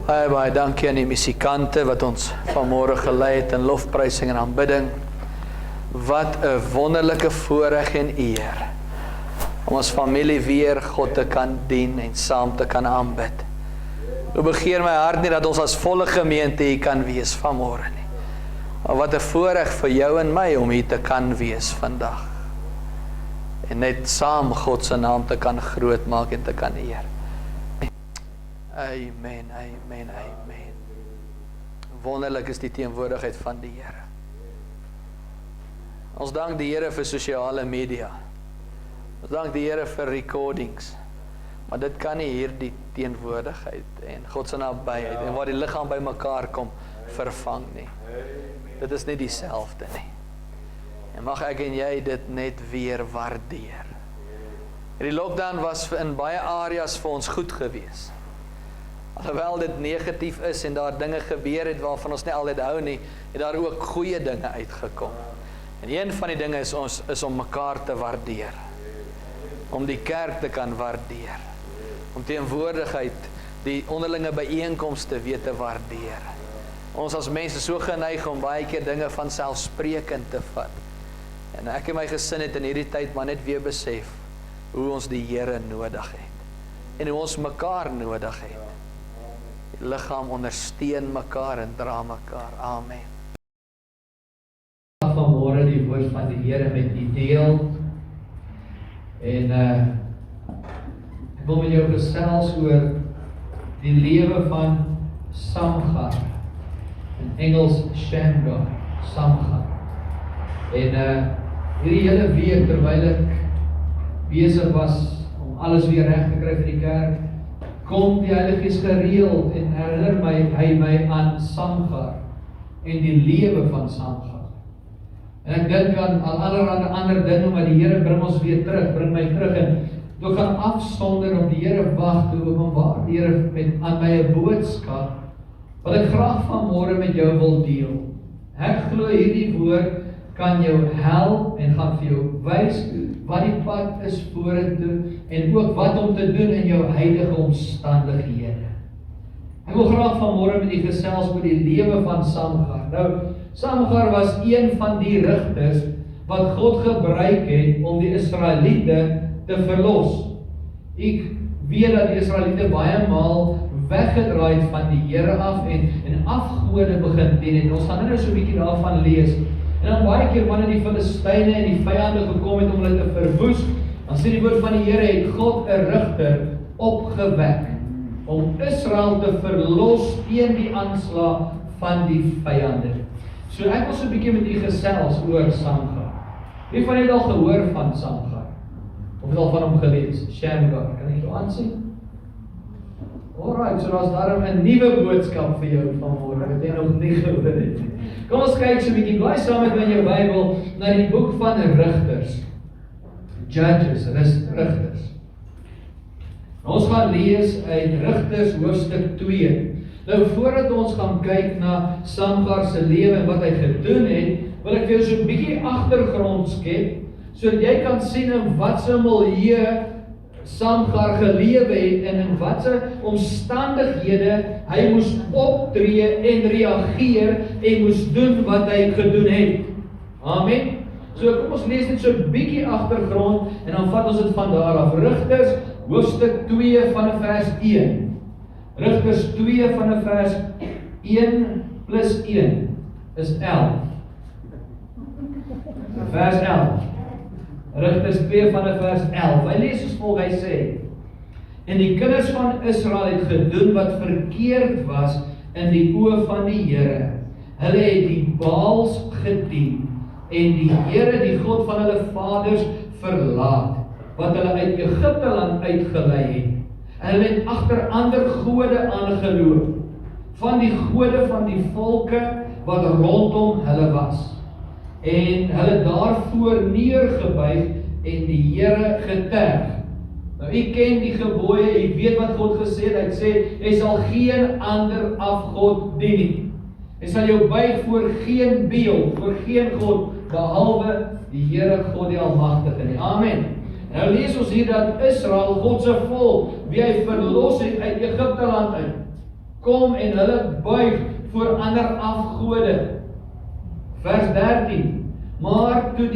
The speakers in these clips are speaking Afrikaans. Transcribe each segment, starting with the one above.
Baie dankie aan die musikante wat ons vanmôre gelei het in lofprysing en aanbidding. Wat 'n wonderlike voorreg en eer om as familie weer God te kan dien en saam te kan aanbid. Nou begeer my hart nie dat ons as volle gemeente hier kan wees vanmôre nie. Maar wat 'n voorreg vir jou en my om hier te kan wees vandag. En net saam God se naam te kan groot maak en te kan eer. Amen, amen, amen. Wonderlik is die teenwoordigheid van die Here. Ons dank die Here vir sosiale media. Ons dank die Here vir recordings. Maar dit kan nie hierdie teenwoordigheid en God se nabyheid en waar die liggaam by mekaar kom vervang nie. Dit is nie dieselfde nie. En mag ek en jy dit net weer waardeer. En die lockdown was in baie areas vir ons goed gewees. Alhoewel dit negatief is en daar dinge gebeur het waarvan ons nie altyd hou nie, het daar ook goeie dinge uitgekom. En een van die dinge is om mekaar te waardeer. Om die kerk te kan waardeer. Om teenwoordigheid, die onderlinge byeenkomste weer te waardeer. Ons as mense so geneig om baie keer dinge van selfsprekend te vat. En ek en my gesin het in hierdie tyd maar net weer besef hoe ons die Here nodig het. En hoe ons mekaar nodig het. Die liggaam ondersteun mekaar en dra mekaar. Amen. Vanmôre die woord van die Here met u deel. En ek wil met jou gesels oor die lewe van Samgar. In Engels Shamgar, Samgar. En hierdie hele week terwyl ek besig was om alles weer reg te kry vir die kerk, kom die Heilige Gees gereeld en herinner hy my aan Samgar en die lewe van Samgar. En ek dink aan allerhande ander dinge, maar die Here bring ons weer terug, bring my terug en toe gaan afsonder op die Here wag, toe openbaar die Here aan my 'n boodskap wat ek graag vanmôre met jou wil deel. Ek glo hierdie woord kan jou help en gaan vir jou wys wat die pad is vorentoe en ook wat om te doen in jou huidige omstandighede. Ek wil graag vanmôre met u gesels oor die lewe van Samgar. Nou, Samgar was een van die rigters wat God gebruik het om die Israeliete te verlos. Ek weet dat die Israeliete baie maal weggedraai het van die Here af en afgode begin dien het. Ons gaan nou so 'n bietjie daarvan lees. En dan baie keer wanneer die Filistyne en die vyande gekom het om hulle te verwoes, dan sê die woord van die Here het God 'n rigter opgewek om Israel te verlos teen die aanslag van die vyande. So ek wil so 'n bietjie met u gesels oor Samgar. Wie van julle al gehoor van Samgar? Of het al van hom gelees? Shamgar, kan ek jou aansien? Alright, so daar's daarom 'n nuwe boodskap vir jou vanmôre wat jy nog nie gehoor het nie. Kom ons kyk so 'n bietjie, blaai saam met my in jou Bybel na die boek van Rigters. Judges, Rigters. Ons gaan lees uit Rigters hoofstuk 2. Nou voordat ons gaan kyk na Samgar se lewe en wat hy gedoen het, wil ek vir jou so 'n bietjie agtergrond skep sodat jy kan sien in watse milieu Samgar gelewe het en in watse omstandighede hy moes optree en reageer en moes doen wat hy gedoen het. Amen. So kom ons lees net so 'n bietjie agtergrond en dan vat ons dit van daar af. Rigters hoofstuk 2 van vers 1. Rigters 2 van vers 1 plus 1 is 11. Vers 11. Rigters 2 van vers 11. Hy lees soos volg, hy sê: En die kinders van Israel het gedoen wat verkeerd was in die oë van die Here. Hulle het die Baals gedien en die Here, die God van hulle vaders, verlaat, wat hulle uit Egipte land uitgelei het. En hulle het agter ander gode aangeloop, van die gode van die volke wat rondom hulle was. En hulle daarvoor neergebuig en die Here geterg. Nou, u ken die gebooie, u weet wat God gesê het. Hy sê, jy sal geen ander afgod dien nie. Jy sal jou buig voor geen beeld, voor geen God, behalwe die Here God die Almagtige nie. Amen. Nou lees ons hier dat Israel, God se volk, wie hy verlos het uit Egipte land uit. kom en hulle buig voor ander afgode. Vers 13, maar toe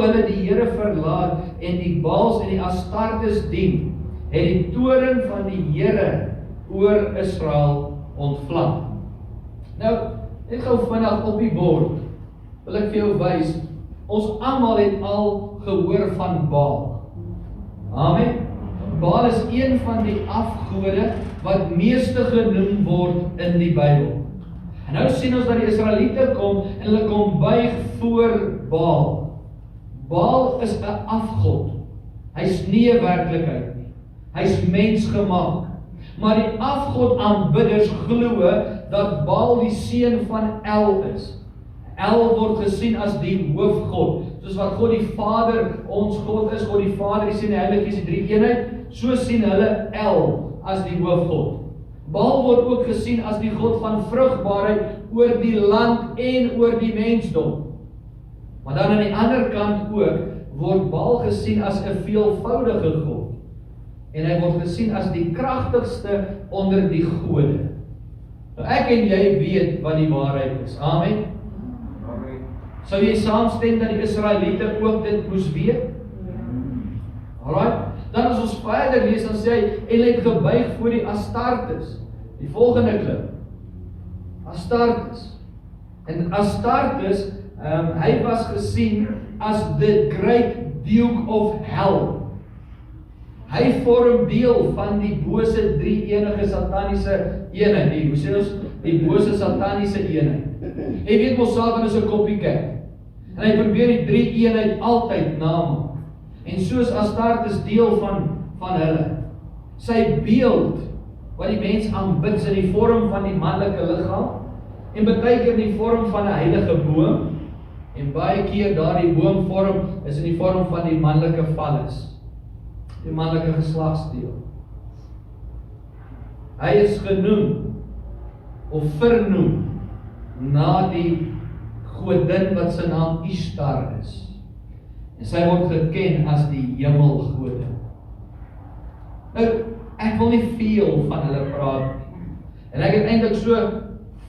hulle die Here verlaat en die Baals en die Astartes dien, het die toorn van die Here oor Israel ontvlam. Nou, net gou vinnig op die bord, wil ek vir jou wys, ons almal het al gehoor van Baal. Amen. Baal is een van die afgode wat meeste genoem word in die Bybel. En nou sien ons dat die Israeliete kom en hulle kom buig voor Baal. Baal is 'n afgod. Hy's nie 'n werklikheid nie. Hy's mensgemaak. Maar die afgod-aanbidders glo dat Baal die seun van El is. El word gesien as die hoofgod. Soos wat God die Vader ons God is, God die Vader, die Seun en die Heilige Gees, die drie eenheid, so sien hulle El as die hoofgod. Baal word ook gesien as die God van vrugbaarheid oor die land en oor die mensdom. Maar dan aan die ander kant ook word Baal gesien as 'n veelvoudige God. En hy word gesien as die kragtigste onder die gode. Nou ek en jy weet wat die waarheid is. Amen. Sou jy saamstem dat die Israeliete ook dit moes weet? Alright. Dan as ons verder lees, dan sê hy, en hy het gebuig voor die Astartes. Die volgende klip. Astartes. En Astartes, hy was gesien as the great Duke of Hell. Hy vorm deel van die bose drie-enige sataniese eenheid. Hoe sê ons? Die bose sataniese eenheid. Jy weet mos Satan is 'n copycat. En hy probeer die drie-eenheid altyd namaak. En soos Astartes deel van hulle. Sy beeld wat die mens aanbid is in die vorm van die manlike liggaam en baie keer in die vorm van 'n heilige boom en baie keer daardie boomvorm is in die vorm van die manlike phallus, die manlike geslagsdeel. Hy is genoem of vernoem na die godin wat sy naam Ishtar is. En sy word geken as die hemelgode. Nou, ek wil nie veel van hulle praat nie. En ek het eintlik so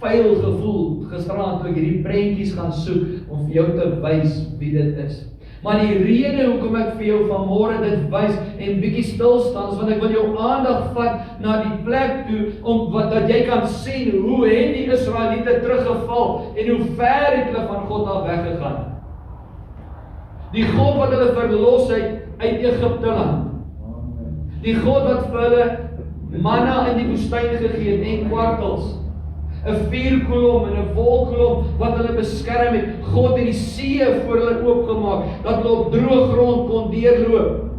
vuil gevoel gisteraand toe ek hierdie prentjies gaan soek om vir jou te wys wie dit is. Maar die rede hoekom ek vir jou vanmôre dit wys en bietjie stil staan, is want ek wil jou aandag vat na die plek toe dat jy kan sien hoe het die Israeliete teruggeval en hoe ver het hulle van God af weggegaan. Die God wat hulle verlos het uit Egipte land. Die God wat vir hulle manna in die woestyn gegee het en kwartels. 'n vuurkolom en 'n wolkkolom wat hulle beskerm het. God het die see voor hulle oopgemaak dat hulle op droë grond kon deurloop.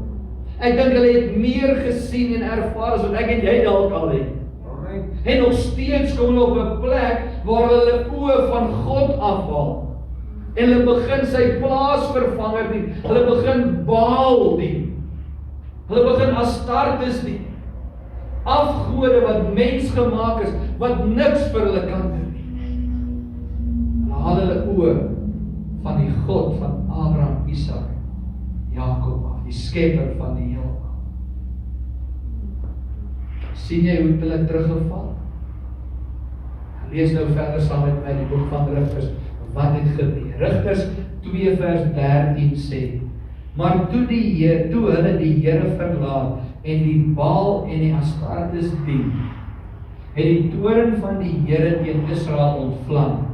Ek dink hulle het meer gesien en ervaar as wat ek en jy dalk al het. En nog steeds kom hulle op 'n plek waar hulle oë van God afhaal. En hulle begin sy plaasvervanger dien. Hulle begin Baal dien. Hulle begin Astartes dien. Afgode wat mensgemaak is, wat niks vir hulle kan doen nie. Hulle haal hulle oë van die God van Abraham, Isak, Jakob af, die skepper van die heelal. Sien jy hoe hulle teruggeval? Lees nou verder saam met my die boek van Rigters. Wat het gebeur? Rigters 2 vers 13 sê, maar toe hulle die Here verlaat en die Baal en die Astartes dien, het die toorn van die Here teen Israel ontvlam.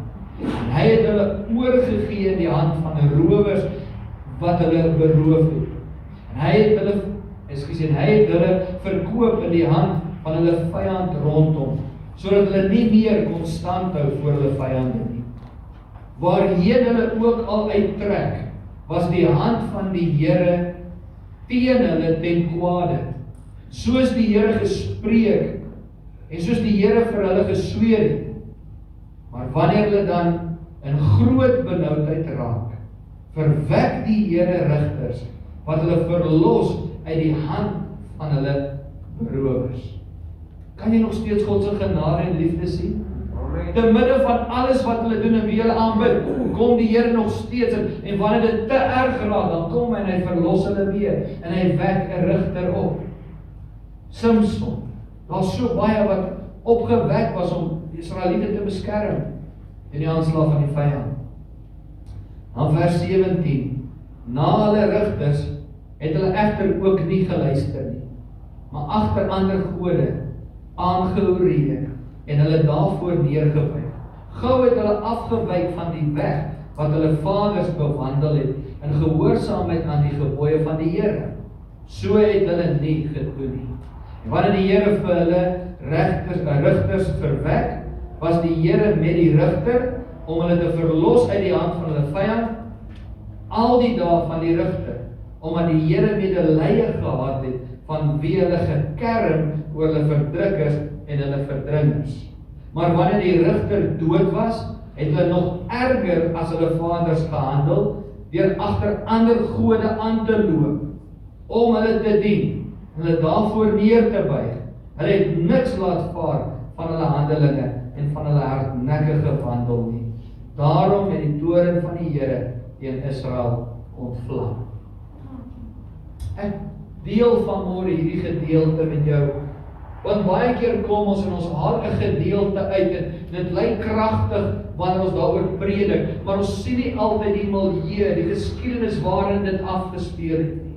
En hy het hulle oorgegee in die hand van rowers wat hulle beroof het. En hy het hulle verkoop in die hand van hulle vyand rondom, sodat hulle nie meer kon standhou voor hulle vyande nie. Waarheen hulle ook al uittrek, was die hand van die Here teen hulle ten kwade. Soos die Here gespreek en soos die Here vir hulle gesweer het. Maar wanneer hulle dan in groot benoudheid raak, verwek die Here rigters wat hulle verlos uit die hand van hulle berowers. Kan jy nog steeds God se genade en liefde sien? Te midde van alles wat hulle doen en wie hulle aanbid, kom die Here nog steeds en wanneer dit te erg raak, dan kom hy en hy verlos hulle weer en hy wek 'n rigter op. Samson, Daar's so baie wat opgewek was om die Israeliete te beskerm in die aanslag van die vyand. Dan vers 17. Na hulle rigters het hulle egter ook nie geluister nie, maar agter ander gode aangehoreer en hulle daarvoor neergebuig. Gou het hulle afgewyk van die weg wat hulle vaders bewandel het in gehoorsaamheid aan die gebooie van die Here. So het hulle nie gedoen nie. En wanneer die Here vir hulle rigters verwek, was die Here met die rigter om hulle te verlos uit die hand van hulle vyand al die dae van die rigter, omdat die Here medelee gehad het van wie hulle gekerm oor hulle verdrukkers en hulle verdringers. Maar wanneer die rigter dood was, het hulle nog erger as hulle vaders gehandel, deur agter ander gode aan te loop, om hulle te dien, hulle daarvoor neer te buig. Hulle het niks laat vaar van hulle handelinge en van hulle hardnekkige wandel nie. Daarom het die toorn van die Here teen Israel ontvlam. Ek deel vanmôre hierdie gedeelte met jou, want baie keer kom ons en ons haal 'n gedeelte uit en dit lyk kragtig wanneer ons daaroor predik, maar ons sien nie altyd die milieu, die geskiedenis waarin dit afgespeel het nie.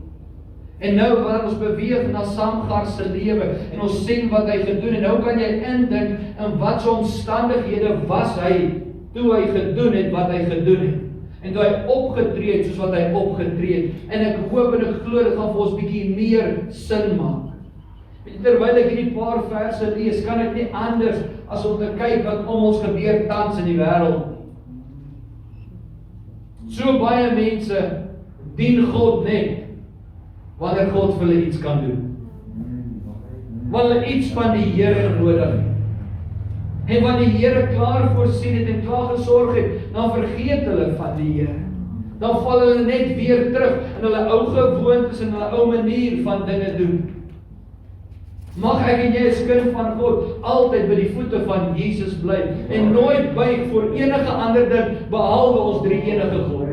En nou wanneer ons beweeg na Samgar se lewe en ons sien wat hy gedoen en nou kan jy indink in wat so omstandighede was hy toe hy gedoen het wat hy gedoen het. En toe hy opgetree het soos wat hy opgetree het. En ek hoop en ek glo dit gaan vir ons bietjie meer sin maak. Terwyl ek hierdie paar verse lees, kan ek nie anders as om te kyk wat om ons gebeur tans in die wêreld. So baie mense dien God net wanneer God vir hulle iets kan doen. Wanneer hulle iets van die Here nodig het. En wanneer die Here klaar voorsien het en klaar gesorg het, dan vergeet hulle van die Here. Dan val hulle net weer terug in hulle ou gewoontes en hulle ou manier van dinge doen. Mag ek en jy as kind van God altyd by die voete van Jesus bly en nooit buig voor enige ander ding behalwe ons drie enige God.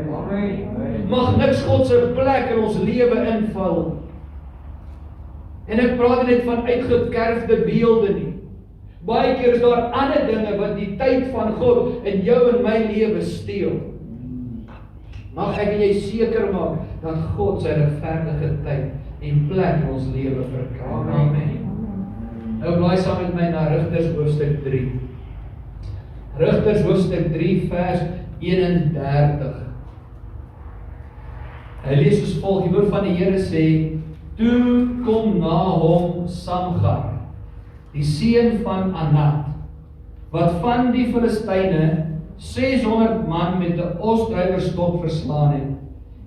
Mag niks God se plek in ons lewe inval. En ek praat net van uitgekerfde beelde nie. Baie keer is daar ander dinge wat die tyd van God in jou en my lewe steel. Mag ek en jy seker maak dat God sy regverdige tyd en plek in ons lewe verkry. Amen. Nou blaai saam met my na Rigters hoofstuk 3. Rigters hoofstuk 3 vers 31. Hy lees soos volg: die woord van die Here sê: toe kom na hom Samgar, die seun van Anat, wat van die Filistyne 600 man met 'n osdrywerstok verslaan het,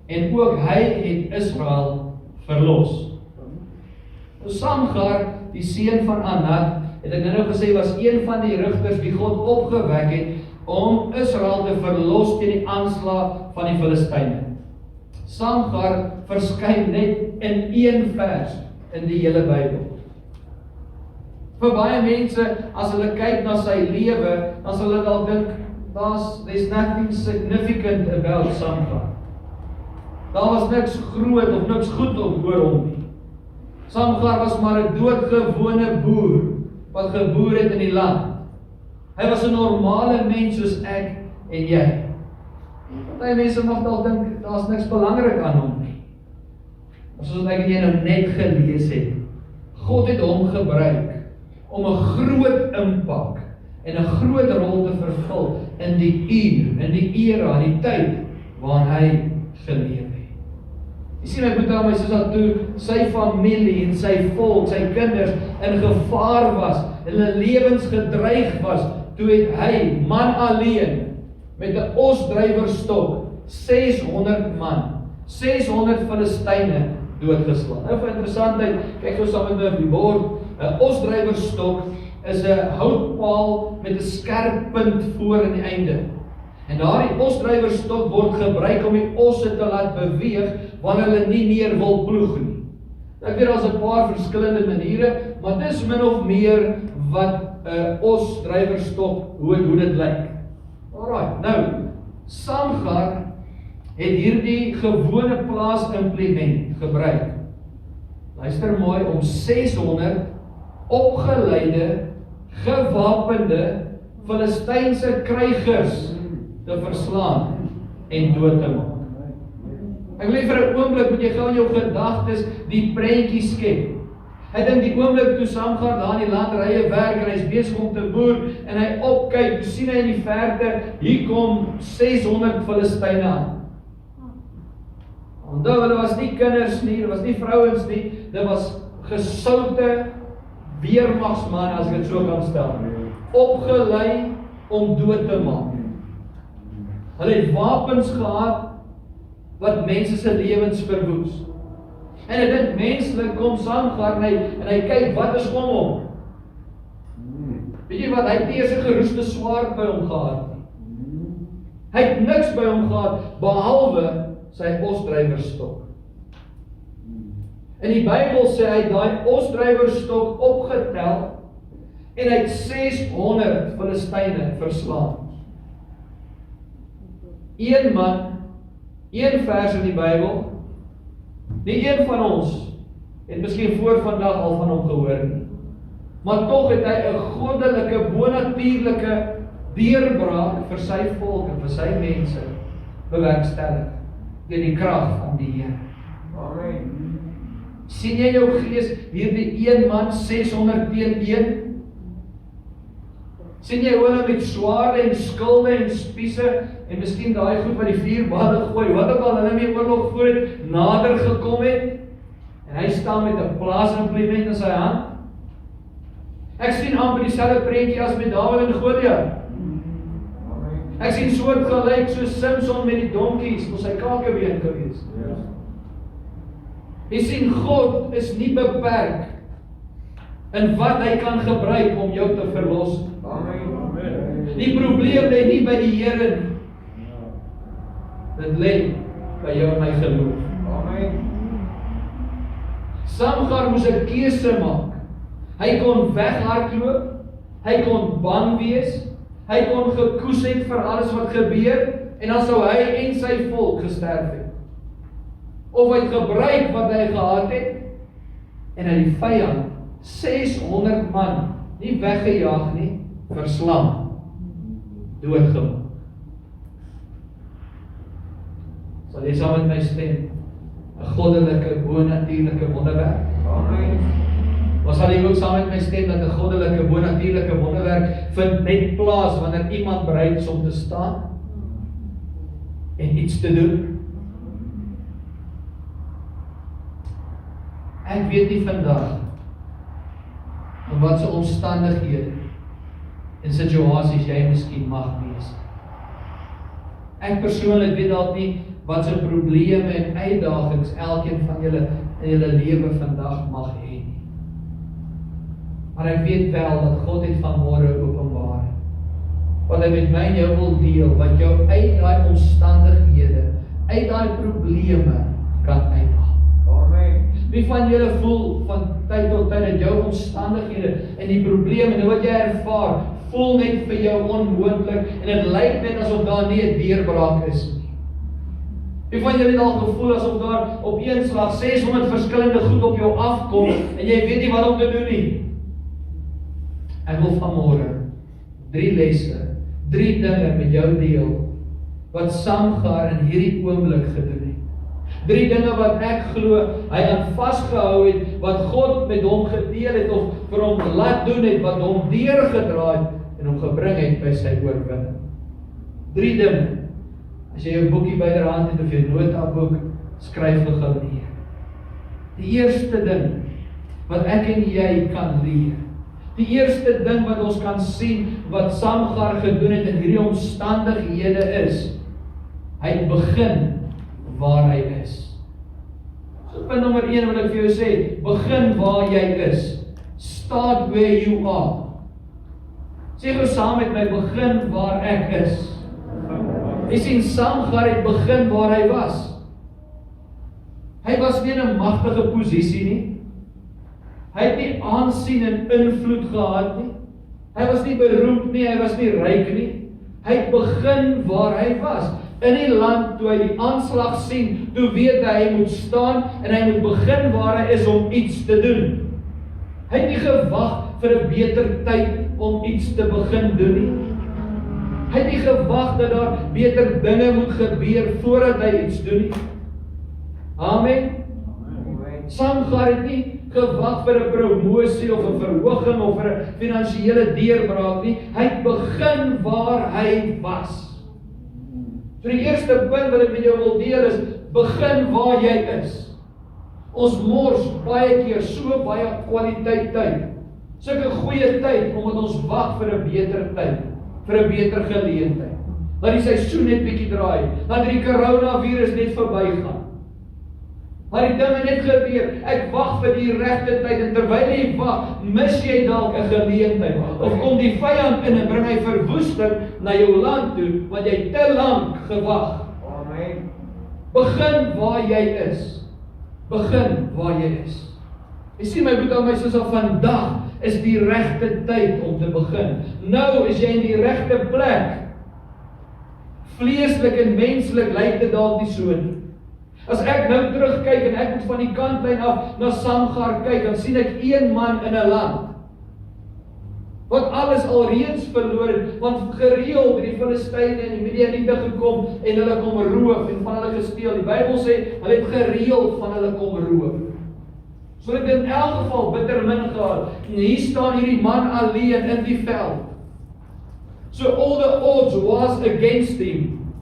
en ook hy het Israel verlos. Samgar, die seun van Anat, het ek nou gesê, was een van die rigters wie God opgewek het om Israel te verlos teen die aanslag van die Filistyne. Samgar verskyn net in een vers in die hele Bybel. Vir baie mense, as hulle kyk na sy lewe, dan sal hulle dalk dink, there's nothing significant about Samgar. Daar was niks groot of niks goed oor hom nie. Samgar was maar 'n doodgewone boer, wat geboer het in die land. Hy was 'n normale mens soos ek en jy. Party mense mag dalk dink, daar's niks belangrik aan hom nie. Soos ek en jy nou net gelees het, God het hom gebruik om 'n groot impak en 'n groot rol te vervul in die uur, in die era, in die tyd waarin hy geleef het. Jy sien, ek moet aan my soos dat toe sy familie en sy volk, sy kinders in gevaar was, en hulle lewens gedreig was, toe het hy, man alleen, met 'n osdrywerstok, 600 man, 600 Filistyne doodgeslaan. Nou vir interessantheid, kyk gou saam met my op die bord. 'n Osdrywerstok is 'n houtpaal met 'n skerp punt voor aan die einde. En daardie osdrywerstok word gebruik om die osse te laat beweeg wanneer hulle nie meer wil ploeg nie. Ek weet daar's 'n paar verskillende maniere, maar dis min of meer wat 'n osdrywerstok hoe dit lyk. Alraai, nou Samgar het hierdie gewone plaasinplement gebruik. Luister mooi, om 600 opgeleide, gewapende Filistynse krygers te verslaan en dood te maak. Ek wil vir 'n oomblik moet jy gou in jou gedagtes die prentjie skep. Hy dink die oomblik toe Samgar daar in die landrye werk en hy's besig om te boer en hy opkyk, toe sien hy in die verte, hier kom 600 Filistyne aan. Onthou, hulle was nie kinders nie, hulle was nie vrouens nie, dit was gesoute weermagsmanne, as ek dit so kan stel, opgelei om dood te maak. Hulle het wapens gehad wat mense se lewens verwoes. En ek dink menslik kom Samgar en hy kyk wat is om hom. Weet jy wat, hy het nie eers 'n geroeste swaard by hom gehad nie. Hy het niks by hom gehad behalwe sy osdrywerstok. In die Bybel sê hy daai osdrywerstok opgetel en hy het 600 Filistyne verslaan. Een man, een vers in die Bybel, nie een van ons het miskien voor vandag al van hom gehoor nie. Maar tog het hy 'n goddelike, bonatuurlike deurbraak vir sy volk en vir sy mense bewerkstellig deur die krag van die Here. Amen. Sien jy jou gees hierdie een man 600 teen 1? Sien jy hoe hulle met swaarde en skilde en spiese en miskien daai goed wat die vuurbale gooi, wat ook al hulle mee oorlog voer het, nader gekom het, en hy staan met 'n plaasimplement in sy hand? Ek sien amper dieselfde prentjie as met Dawid en Goliat. Ek sien soortgelyk soos Samson met die donkies op sy kakebeen gewees. Jy sien, God is nie beperk in wat hy kan gebruik om jou te verlos. Die probleem lê nie by die Here nie. Dit lê by jou en my geloof. Samgar moes 'n keuse maak. Hy kon weghardloop, hy kon bang wees, hy kon gekoes het vir alles wat gebeur, en dan sou hy en sy volk gesterf het. Of hy het gebruik wat hy gehad het, en hy die vyand, 600 man, nie weggejaag nie, verslaan, doodgemaak. Sal jy saam met my stem, 'n goddelike, bonatuurlike wonderwerk? Amen. Maar sal jy ook saam met my stem dat 'n goddelike, bonatuurlike wonderwerk vind net plaas wanneer iemand bereid is om te staan en iets te doen? Ek weet nie vandag in wat se omstandighede en situasies jy miskien mag wees. Ek persoonlik weet dalk nie wat se probleme en uitdagings elkeen van julle in julle lewe vandag mag hê nie. Maar ek weet wel dat God het vanmôre openbaar wat hy met my en jou wil deel, wat jou uit daai omstandighede, uit daai probleme kan uithaal. Amen. Wie van julle voel van tyd tot tyd dat jou omstandighede en die probleme en wat jy ervaar, voel net vir jou onmoontlik en dit lyk net asof daar nie 'n deurbraak is nie. Wie van julle het al gevoel asof daar op een slag 600 verskillende goed op jou afkom en jy weet nie wat om te doen nie? Ek wil vanmôre 3 lesse, 3 dinge met jou deel wat Samgar in hierdie oomblik gedoen het. 3 dinge wat ek glo hy aan vasgehou het, wat God met hom gedeel het of vir hom laat doen het, wat hom deurgedra het en hom gebring het by sy oorwinning. 3 dinge. As jy jou boekie byderhand het of jou notaboek, skryf gou neer. Die eerste ding wat ek en jy kan leer. Die eerste ding wat ons kan sien wat Samgar gedoen het in hierdie omstandighede is, hy het begin waar hy is. So punt nommer 1 wil ek vir jou sê, begin waar jy is. Start where you are. Sê gou saam met my, begin waar ek is. Jy sien, Samgar het begin waar hy was. Hy was nie in 'n magtige posisie nie. Hy het nie aansien en invloed gehad nie. Hy was nie beroemd nie, hy was nie ryk nie. Hy het begin waar hy was. In die land, toe hy die aanslag sien, toe weet hy moet staan en hy moet begin waar hy is om iets te doen. Hy het nie gewag vir 'n beter tyd om iets te begin doen nie. Hy het nie gewag dat daar beter dinge moet gebeur voordat hy iets doen nie. Amen. Samgar het nie gewag vir 'n promosie of 'n verhoging of vir 'n finansiële deurbraak nie. Hy het begin waar hy was. So die eerste punt wat ek met jou wil deel is, begin waar jy is. Ons mors baie keer so baie kwaliteit tyd. Sulke goeie tyd, omdat ons wag vir 'n beter tyd, vir 'n beter geleentheid. Laat die seisoen net bietjie draai, laat die coronavirus net verbygaan. Maar die dinge net gebeur, ek wag vir die regte tyd, en terwyl jy wag, mis jy dalk 'n geleentheid, of kom die vyand in en bring hy verwoesting na jou land toe, want jy te lank gewag. Amen. Begin waar jy is. Begin waar jy is. Jy sien my broer en my sussie, vandag is die regte tyd om te begin. Nou is jy in die regte plek. Vleeslik en menslik lyk dit dalk nie so nie. As ek nou terugkyk en ek moet van die kantlyn af na Samgar kyk, dan sien ek een man in 'n land wat alles alreeds verloor het, want gereeld het die Filistyne en die Midianiete gekom en hulle kom roof en van hulle gesteel. Die Bybel sê, hulle het gereeld van hulle kom roof. So het in elk geval bitter min gehad. En hier staan hierdie man alleen in die veld. So all the odds was against him.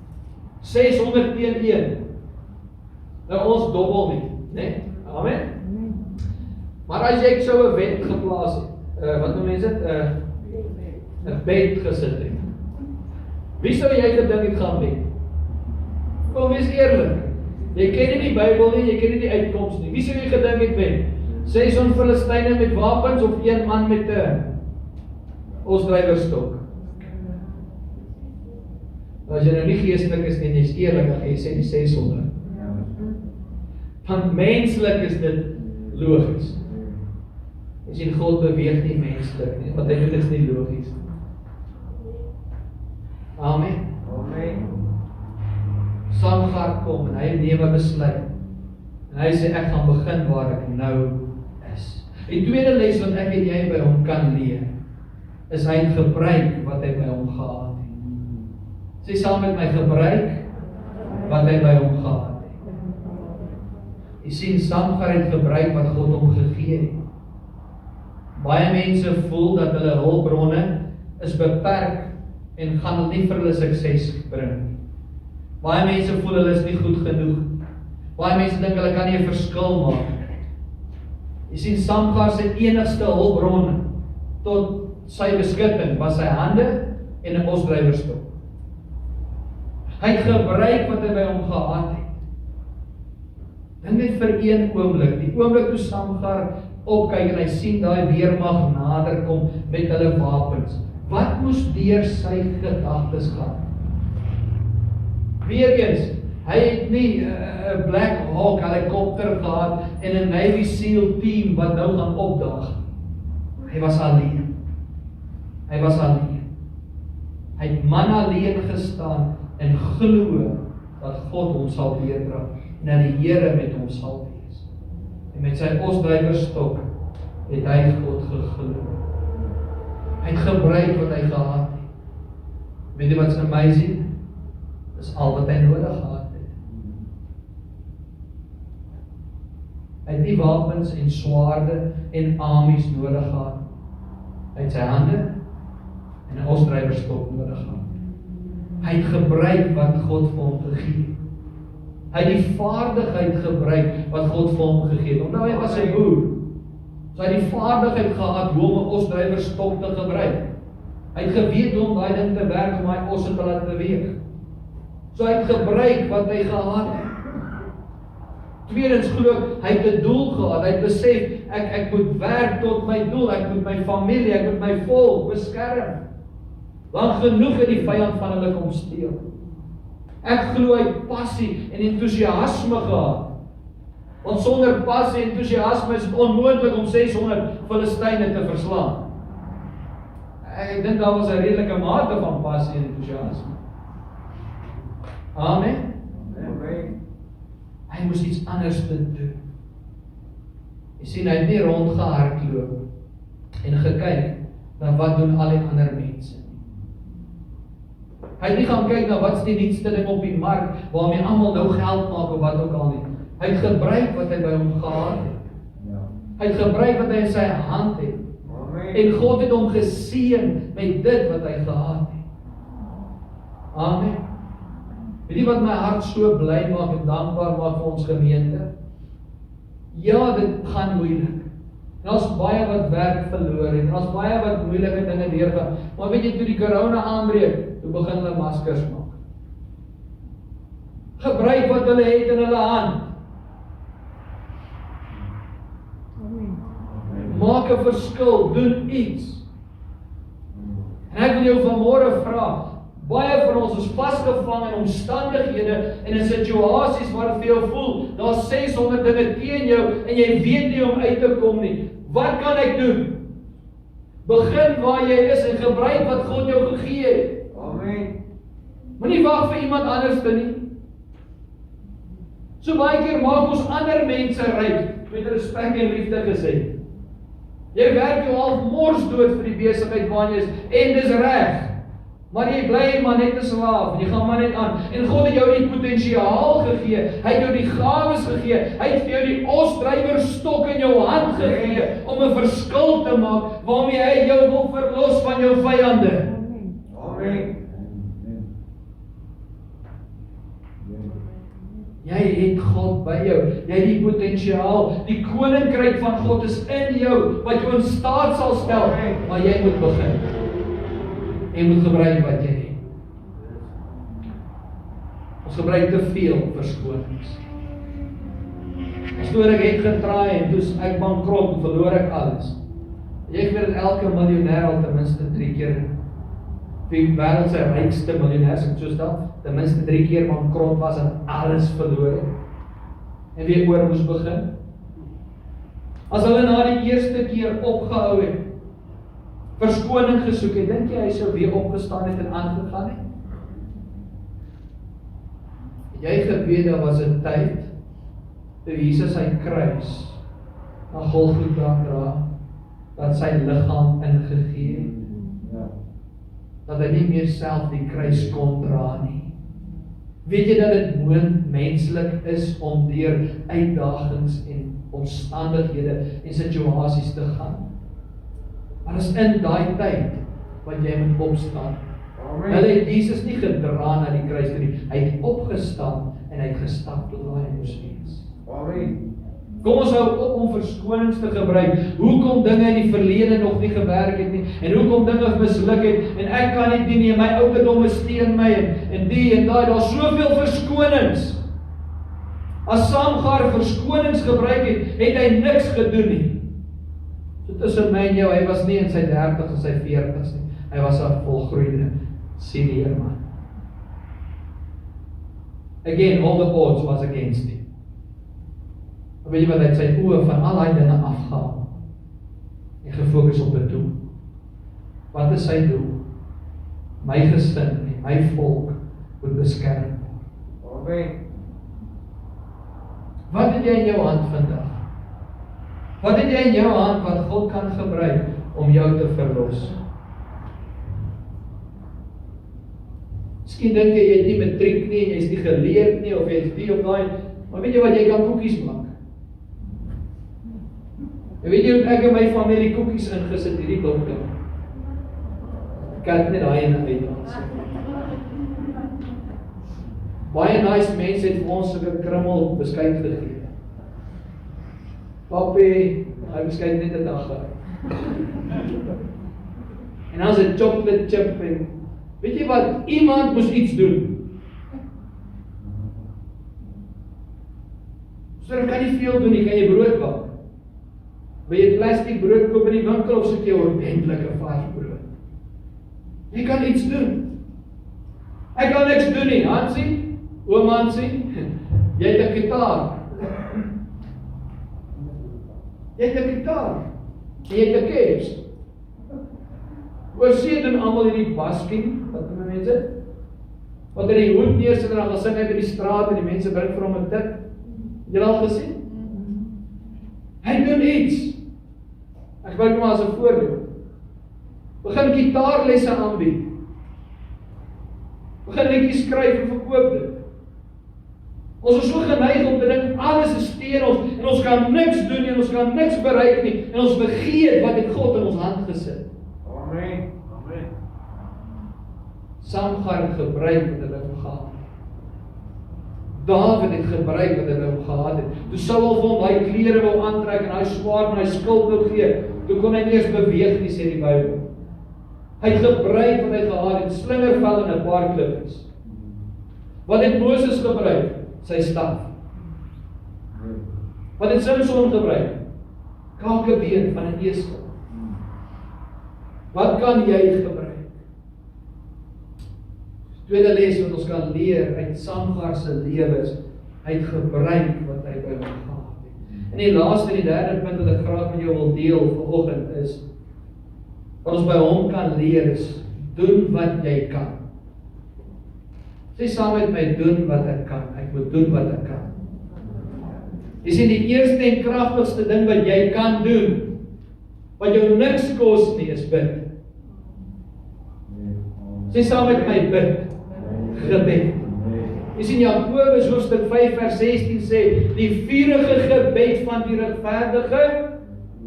600 teen 1. Nou ons dobbel nie, né? Amen. Maar as jy sou 'n wet geplaas het, wat noem mense dit? 'n bet gesit het. Wie sou jy gedink het gaan bet? Kom wees eerlik. Jy ken nie die Bybel nie, jy ken nie die uitkoms nie. Wie sou jy gedink het wen? 600 Filistyne met wapens of een man met 'n osdrywerstok? As jy nou nie geestelik is nie, jy's eerlik, dan jy sê die 600. Want menslik is dit logies. Jy sien God beweeg nie menslik nie, wat hy doen is nie logies. Amen. Amen. Samgar kom en hy neem 'n besluit. En hy sê ek gaan begin waar ek nou is. Die tweede les wat ek en jy by hom kan leer, is hy het gebruik wat hy by hom gehad het. Sê saam met my, gebruik wat hy by hom gehad het. Jy sien, Samgar het gebruik wat God hom gegee het. Baie mense voel dat hulle hulpbronne is beperk en gaan nie vir hulle sukses bring. Baie mense voel hulle is nie goed genoeg. Baie mense dink hulle kan nie 'n verskil maak. Jy sien, Samgar se enigste hulpbron tot sy beskutting was sy hande en 'n osdrywerstok. Hy het gebruik wat hy by hom gehad het. Dink net vir een oomblik, die oomblik toe Samgar opkyk en hy sien daai weermag nader kom met hulle wapens. Wat moes deur sy gedagtes gaan? Weereens, hy het nie 'n Black Hawk helikopter gehad en 'n Navy SEAL team wat nou gaan opdaag. Hy was alleen. Hy was alleen. Hy het man alleen gestaan en glo dat God hom sal deurdra en dat die Here met hom sal wees. En met sy osdrywerstok het hy God geglo. Hy het gebruik wat hy gehad het. Weet jy wat's amazing? Dis al wat hy nodig gehad het. Hy het nie wapens en swaarde en armies nodig gehad. Hy het sy hande en 'n osdrywerstok nodig gehad. Hy het gebruik wat God vir hom gegee het. Hy het die vaardigheid gebruik wat God vir hom gegee het. Onthou, hy was 'n boer. So hy het die vaardigheid gehad hoe om 'n osdrywerstok te gebruik. Hy het geweet hoe om daai ding te werk om daai osse te laat beweeg. So hy het gebruik wat hy gehad het. Tweedens glo ek, hy het 'n doel gehad. Hy het besef, ek moet werk tot my doel. Ek moet my familie, ek moet my volk beskerm. Lank genoeg het die vyand van hulle kom steel. Ek glo hy het passie en entoesiasme gehad. Want sonder passie en entoesiasme is dit onmoontlik om 600 Filistyne te verslaan. Ek dink daar was 'n redelike mate van passie en entoesiasme. Amen. Amen. Hy moes iets anders doen. Jy sien, hy het nie rondgehardloop en gekyk na wat doen al die ander mense. Hy het nie gaan kyk na wat is die nuutste ding op die mark, waarmee almal nou geld maak of wat ook al nie. Hy het gebruik wat hy by hom gehad het. Hy het gebruik wat hy in sy hand het. En God het hom geseën met dit wat hy gehad het. Amen. Weet jy wat my hart so bly maak en dankbaar maak vir ons gemeente? Ja, dit gaan moeilik. En ons baie wat werk verloor het, en ons baie wat moeilike dinge deurgaan. Maar weet jy, toe die corona aanbreek, toe begin hulle maskers maak. Gebruik wat hulle het in hulle hand. Maak 'n verskil, doen iets. En ek wil jou vanmôre vra, baie van ons is vasgevang in omstandighede en in situasies waar vir jou voel, daar's 600 dinge teen jou en jy weet nie om uit te kom nie. Wat kan ek doen? Begin waar jy is en gebruik wat God jou gegee het. Amen. Moenie wag vir iemand anders te nie. So baie keer maak ons ander mense ryk, met respek en liefde gesê. Jy werk jou half mors dood vir die besigheid waarin jy is, en dis reg. Maar jy bly maar net 'n slaaf, en jy gaan maar net aan. En God het jou die potensiaal gegee, hy het jou die gawes gegee, hy het vir jou die osdrywerstok in jou hand gegee, om 'n verskil te maak, waarmee hy jou wil verlos van jou vyande. Amen. Jy het God by jou, jy het die potensiaal, die koninkryk van God is in jou, wat jou in staat sal stel, maar jy moet begin. Jy moet gebruik wat jy het. Ons gebruik te veel verskonings. Stoor ek het getraai en toe ek bankrot en verloor ek alles. Jy weet dat elke miljonair al ten minste 3 keer, die wêreld se rykste miljonairs, ek soos dat, ten minste 3 keer bankrot was en alles verloor het. En weer oor moes begin. As hulle na die eerste keer opgehou het, verskoning gesoek het, dink jy hy sou weer opgestaan het en aangegaan het? Jy geweet daar was 'n tyd toe Jesus sy kruis na Golgotha dra, dat sy liggaam ingegee het. Dat hy nie meer self die kruis kon dra nie. Weet jy dat dit menslik is om deur uitdagings en omstandighede en situasies te gaan? Maar is in daai tyd wat jy moet opstaan. Amen. Hulle het Jesus nie gedra na die kruis toe nie. Hy het opgestaan en hy het gestap tot waar hy moes wees. Amen. Kom ons hou op om verskonings te gebruik. Hoekom dinge in die verlede nog nie gewerk het nie, en hoekom dinge misluk het, en ek kan nie dien nie, my ouderdom is teen my, en die en daai, daar's soveel verskonings. As Samgar verskonings gebruik het, het hy niks gedoen nie. So tussen my en jou, hy was nie in sy 30s en sy 40s nie. Hy was 'n volgroeide senior man. Again, all the odds was against him. Weet jy wat, hy het sy oë van al die dinge afgehaal en gefokus op 'n doel. Wat is sy doel? My gesin en my volk moet beskerm word. Amen. Wat het jy in jou hand vandag? Wat het jy in jou hand wat God kan gebruik om jou te verlos? Miskien dink jy het nie matriek nie, jy is nie geleerd nie, of jy is die of daai, maar weet jy wat, jy kan koekies maak. En weet jy hoe ek en my familie koekies ingesit hierdie dokter? Ek het net daai en uit ons. Baie nice mense het vir ons sulke krummel beskuit gegee. Papi, hy beskuit net 'n dag gehad. En dan is 'n chocolate chip en weet jy wat, iemand moes iets doen. So jy kan nie veel doen nie, kan jy brood bak. Wil jy plastic brood koop in die winkel of soek jy ordentlike vars brood? Jy kan iets doen. Ek kan niks doen nie, Hansie, oom Hansie, jy het 'n gitaar. Jy het 'n gitaar. Jy het 'n caps. Oor sien doen almal hierdie basking, wat doen mense? Wat in die hoed neersit en dan gaan sing hy by die straat en die mense bring vir hom 'n tip. Jy al gesien? Hy doen iets. Ek gebruik maar as 'n voorbeeld. Begin gitaarlesse aanbied. Begin liedjies skryf en verkoop dit. Ons is so geneig om te dink, alles is teen ons, en ons kan niks doen, en ons kan niks bereik nie, en ons vergeet wat het God in ons hand gesit. Amen. Amen. Samgar het gebruik wat hulle gehad het. Dawid het gebruik wat hulle gehad het. Toe Saul vir hom daai klere wou aantrek, en hy swaard en hy skild wou gee, toe kon hy nie eens beweeg nie, sê die Bybel. Hy het gebruik wat hy gehad het, slingervel en 'n paar klippies. Wat het Moses gebruik? Sy staf. Wat het Samson gebruik? Kakebeen van 'n esel. Wat kan jy gebruik? Tweede les wat ons kan leer uit Samgar se lewe is, hy het gebruik wat hy by hom gehad het. En die laaste en die derde punt wat ek graag met jou wil deel vanoggend is, wat ons by hom kan leer is, doen wat jy kan. Sê saam met my, doen wat ek kan. Ek moet doen wat ek kan. Jy sien, die eerste en kragtigste ding wat jy kan doen, wat jou niks kos nie, is bid. Sê saam met my, bid. Gebed. Jy sien, Jakobus hoofstuk 5 vers 16 sê, die vurige gebed van die regverdige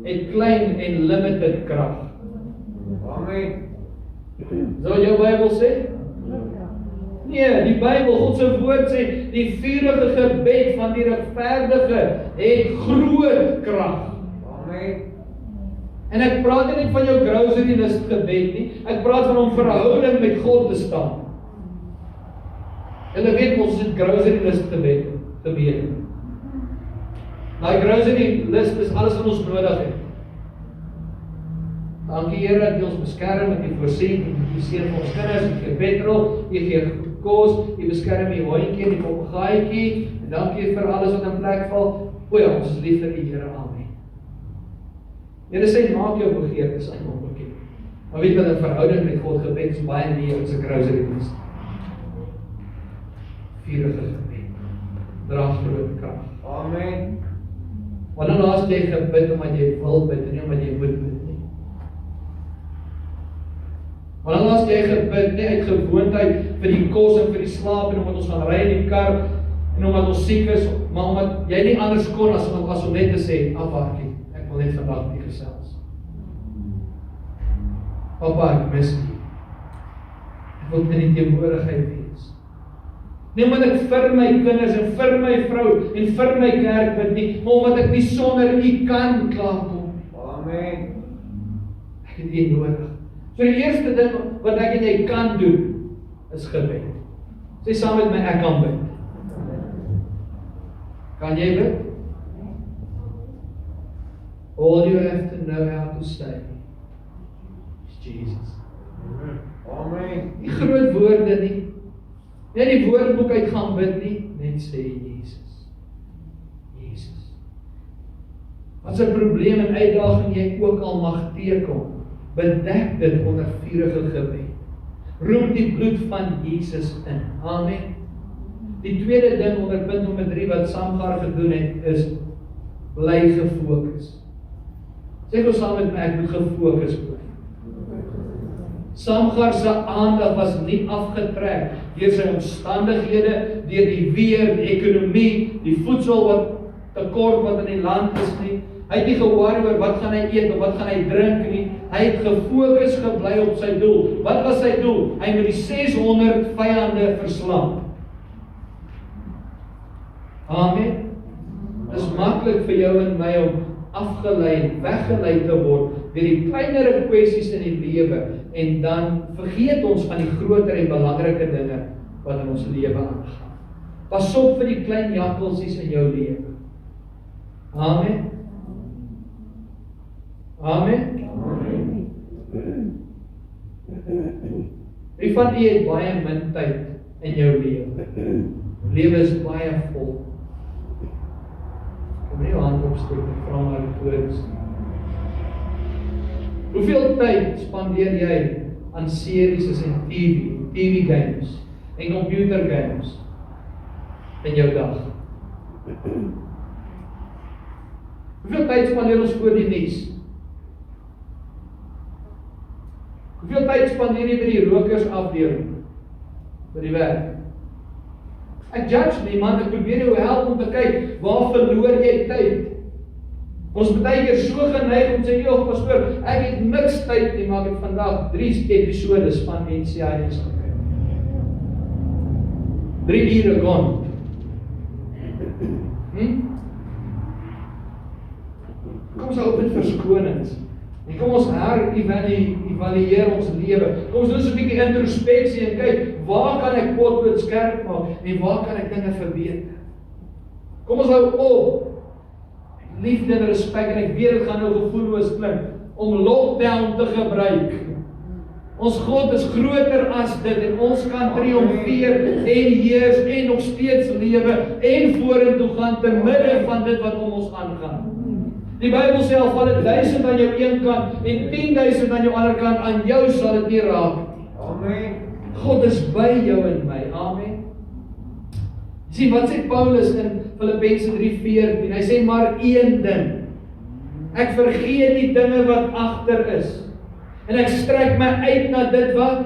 het klein en limited krag. Amen. Sal jou Bybel sê? Nee, die Bybel, God se woord sê, die vurige gebed van die regverdige het groot krag. Amen. En ek praat nie net van jou grocery list gebed nie, ek praat van om verhouding met God te staan. Julle weet ons het grocery list gebed. Daai grocery list is alles wat ons nodig het. Dankie Here dat jy ons beskerm, dat jy voorsien, jy seën vir ons kinders, jy gee petrol, jy gee kos, jy beskerm die hondjie en die papegaaitjie, en dankie vir alles wat in plek val. O ja, ons is lief vir die Here, amen. Here sê, maak jou begeertes aan hom bekend. Maar weet wat 'n verhouding met God gebed is baie meer as 'n grocery list. Vurige gebed dra groot krag. Amen. Wanneer laas jy gebid omdat jy wil bid en nie omdat jy moet bid nie? Wanneer laas jy gebid nie uit gewoonheid vir die kos en vir die slaap en omdat ons gaan ry in die kar en omdat ons siek is, maar omdat jy nie anders kon as om net te sê, "Papaatjie, ek wil net vandag met u gesels. Papa, ek mis u. Ek wil in die teenwoordigheid wees." Nie omdat ek vir my kinders en vir my vrou en vir my kerk bid nie, maar omdat ek nie sonder u kan klaarkom. Amen. Ek het u nodig. So die eerste ding wat ek en jy kan doen, is gebed. Sê saam met my, ek kan bid. Kan jy bid? All you have to know how to say is Jesus. Amen. Nie groot woorde nie. Nie die woordboek uit gaan bid nie, net sê Jesus. Jesus. Wat 'n probleem en uitdaging jy ook al mag teekom, bedek dit onder vurige gebed. Roep die bloed van Jesus in. Amen. Die tweede ding onder punt nommer 3 wat Samgar gedoen het, is bly gefokus. Sê gou saam met my, ek moet gefokus bly. Samgar se aandag was nie afgetrek deur sy omstandighede, deur die weer, die ekonomie, die voedsel wat tekort wat in die land is nie. Hy het nie ge-worry oor wat gaan hy eet of wat gaan hy drink nie. Hy het gefokus gebly op sy doel. Wat was sy doel? Hy moet die 600 vyande verslaan. Amen. Dit is maklik vir jou en my om afgelei, weggelei te word deur die kleinere kwessies in die lewe en dan vergeet ons van die groter en belangrike dinge wat in ons lewe aangaan. Pas op vir die klein jakkalsies in jou lewe. Amen. Amen. Amen. Wie van u het baie min tyd in jou lewe? Lewe is baie vol. Kom nie jou hand opsteek en vra maar retories. Hoeveel tyd spandeer jy aan series en TV games en computer games in jou dag? Hoeveel tyd spandeer ons voor die nuus? Hoeveel tyd spandeer jy by die rokersafdeling? By die werk? Ek judge niemand, ek probeer jou help om te kyk, waar verloor jy tyd? Ons baie keer so geneig om te sê, "Joh, pastoor, ek het niks tyd nie, maar ek het vandag 3 episodes van NCIS gekyk. 3 ure gone. Kom ons hou met verskonings. En kom ons evalueer ons lewe. Kom ons doen so 'n bietjie introspeksie en kyk, waar kan ek potlood skerp maak en waar kan ek dinge verbeter? Kom ons hou op. Liefde en respek, en ek weet dit gaan nou gevoelloos klink, om lockdown te gebruik. Ons God is groter as dit en ons kan triomfeer en heers en nog steeds lewe en vorentoe gaan te midde van dit wat om ons aangaan. Die Bybel sê al val dit 1000 aan jou een kant en 10.000 aan jou ander kant, aan jou sal dit nie raak nie. Amen. God is by jou en my. Amen. Sien, wat sê Paulus in Filippense 3:14? Hy sê maar een ding. Ek vergeet die dinge wat agter is. En ek strek my uit na dit wat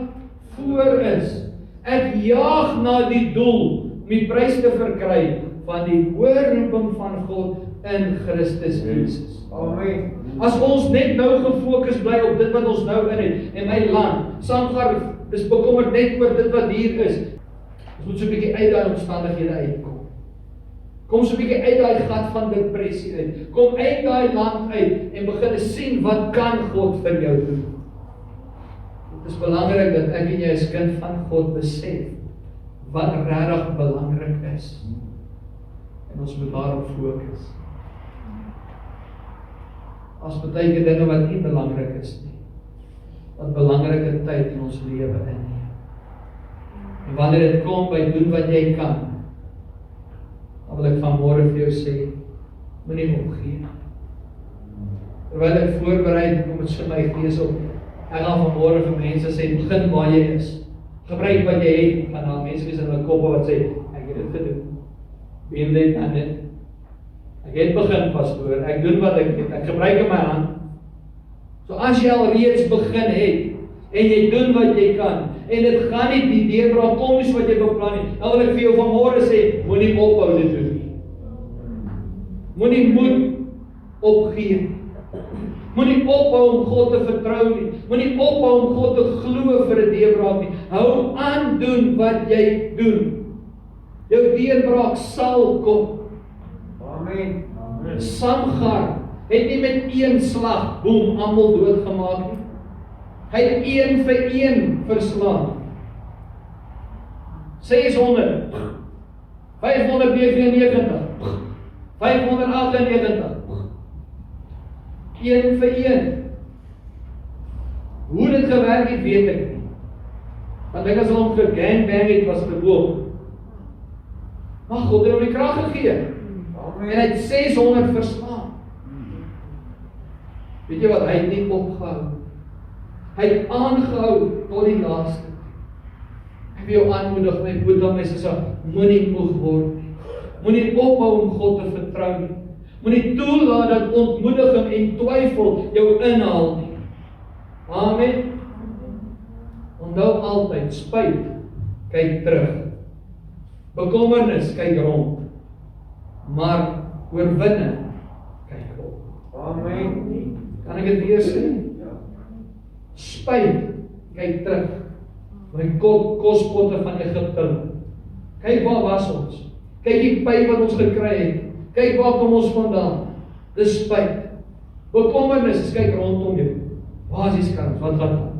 voor is. Ek jaag na die doel om die prys te verkry van die hoë roeping van God in Christus Jesus. Amen. As ons net nou gefokus bly op dit wat ons nou in het, en my land, Samgar is bekommerd net oor dit wat hier is. Ons moet so 'n bietjie uit daai omstandighede uitkom. Kom so 'n bietjie uit daai gat van depressie uit. Kom uit daai land uit en begin sien wat kan God vir jou doen. Dit is belangrik dat ek en jy as kind van God besef wat regtig belangrik is. En ons moet daarop fokus. As baie keer dinge wat nie belangrik is nie, wat belangrike tyd in ons lewe inneem. En wanneer dit kom by doen wat jy kan, dan wil ek vanmôre vir jou sê, moenie opgee. Terwyl ek voorberei kom dit so my gees op. Ek gaan vanmôre vir mense sê, begin waar jy is. Gebruik wat jy het. Gaan daar mense wees in hulle koppe wat sê, ek het dit gedoen. Been there, done it. Ek het begin, pastoor. Ek doen wat ek het. Ek gebruik in my hand. So as jy al reeds begin het en jy doen wat jy kan en dit gaan nie die deurbraak kom nie wat jy beplan nie, dan wil ek vir jou vanmôre sê, moenie ophou dit doen nie. Moenie moed opgee. Moenie ophou om God te vertrou nie. Moenie ophou om God te glo vir 'n deurbraak nie. Hou aan doen wat jy doen. Jou deurbraak sal kom. Amen. Samgar het nie met een slag, boem, almal doodgemaak nie. Hy het een vir een verslaan. 600, 599, 598, een vir een. Hoe dit gewerk het, weet ek nie. Want ek as hom gegangbang het, was te boom. Maar God het hom die krag gegee. En hy het 600 verslaan. Weet jy wat, hy het nie opgehou. Hy het aangehou tot die laaste. Ek wil jou aanmoedig, my broer en my suster, moenie moeg word nie. Moenie ophou om God te vertrou nie. Moenie toelaat dat ontmoediging en twyfel jou inhaal nie. Amen. Onthou altyd, spyt, kyk terug. Bekommernis, kyk rond. Maar oorwinning, kyk op. Amen. Kan ek dit weer sê? Spyt, kyk terug. My kospotte van Egipte. Kyk waar was ons? Kyk die pyn wat ons gekry het. Kyk waar kom ons vandaan. Dis spyt. Bekommernis, kyk rondom jou. Waar is die skans? Wat gaan aan?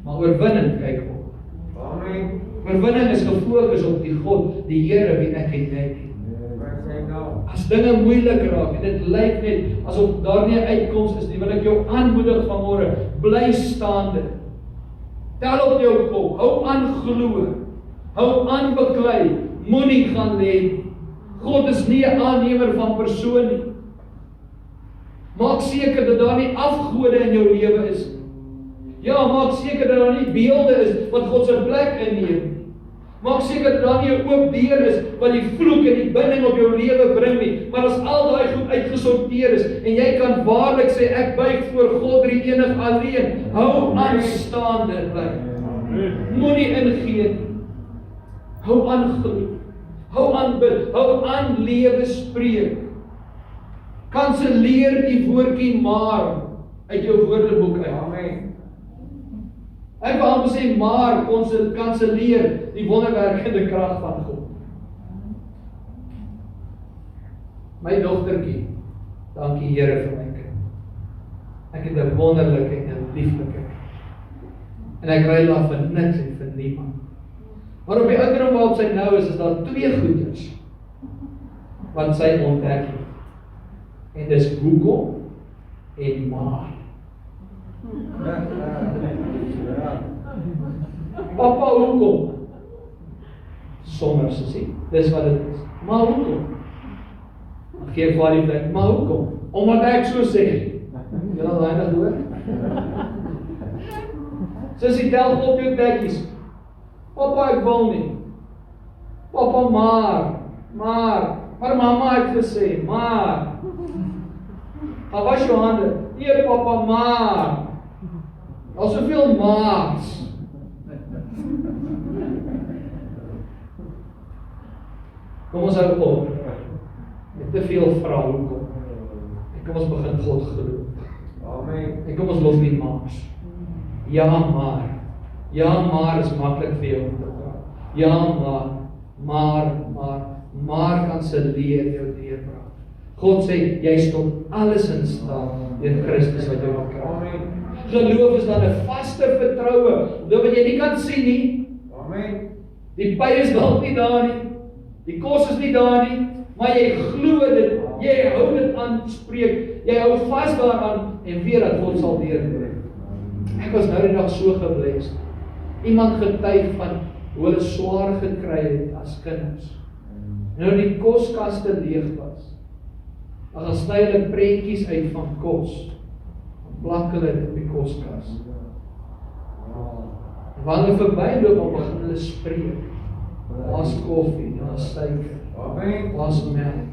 Maar oorwinning, kyk op. Amen. Oorwinning is gefokus op die God, die Here wie ek en jy ken. As dinge moeilik raak en dit lyk net asof daar nie 'n uitkoms is nie, wil ek jou aanmoedig vanmôre, bly staande. Tel op jou kop, hou aan glo. Hou aan beklei, moenie gaan lê nie. God is nie 'n aannemer van persoon nie. Maak seker dat daar nie afgode in jou lewe is nie. Ja, maak seker dat daar nie beelde is wat God se plek inneem nie. Maak seker dat daar nie 'n oop deur is wat die vloek en die binding op jou lewe bring nie, maar as al daai goed uitgesorteer is en jy kan waarlik sê ek buig voor God drie enig alleen, hou aan staande bly. Moenie ingee nie. Hou aan glo. Hou aan bid. Hou aan lewe spreek. Kanselleer die woordjie maar uit jou woordeboek uit. Amen. Ek wil amper sê maar kanselleer die wonderwerkende krag van God. My dogtertjie, dankie Here vir my kind. Ek het 'n wonderlike en 'n lieflike kind. En ek ry daar vir niks en vir niemand. Maar op die ouderdom waarop sy nou is daar twee goeders wat sy ontdek het. En dis hoekom en maar. Papa, hoekom? Sonder sussie, dis wat dit is. Maar hoekom? Ek gee vir die plek, maar hoekom? Omdat ek so sê. Jy al daai nog hoor? Sussie, tel op jou tekkies. Papa, ek wil nie. Papa, maar mamma het gesê, maar. Daar was jou hande. Nee, papa, maar. Al soveel maars. Kom ons hou op. Met te veel vrae hoekom. En kom ons begin God glo. Amen. En kom ons los die maars. Ja, maar. Ja, maar is maklik vir jou om te praat. Ja, maar kanselleer jou deurbraak. God sê, jy stond alles in staat deur Christus wat jou maak. Amen. Geloof is dan 'n vaste vertroue, dit wat jy nie kan sien nie. Amen. Die pyn is dalk nie daar nie. Die kos is nie daar nie, maar jy glo dit. Jy hou dit aan spreek. Jy hou vas daaraan en weet dat God sal deurbreek. Ek was nou die dag so gebless. Iemand getuig van hoe hulle swaar gekry het as kinders. Nou die koskaste leeg was. Dan sny hulle prentjies uit van kos. Dan plak hulle dit op die koskas. En wanneer hulle verbyloop, dan begin hulle spreek. Daar's koffie, daar's suiker, Amen. daar's melk.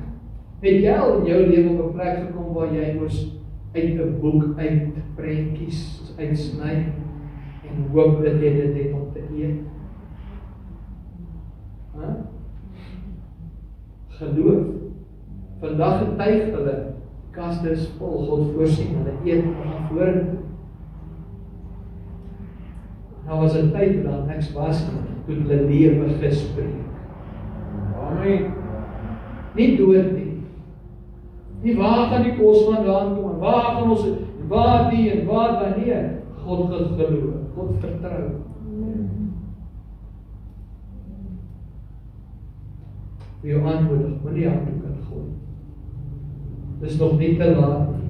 Het jy al in jou lewe op 'n plek gekom waar jy moes uit 'n boek uit prentjies uitsny en hoop dat jy dit het om te eet? Geloof. Vandag getuig hulle, kaste is vol, God voorsien, hulle eet van vorentoe. Nou was 'n tyd dat niks was nie, toe hulle lewe gespreek. Amen. Nie dood nie. Nie waar gaan die kos vandaan kom, en waar gaan ons, waar die en waar dan nie. God geloof, God vertrou. Vir jou aanmoedig, moenie handdoek kan gooi. Dis nog nie te laat nie.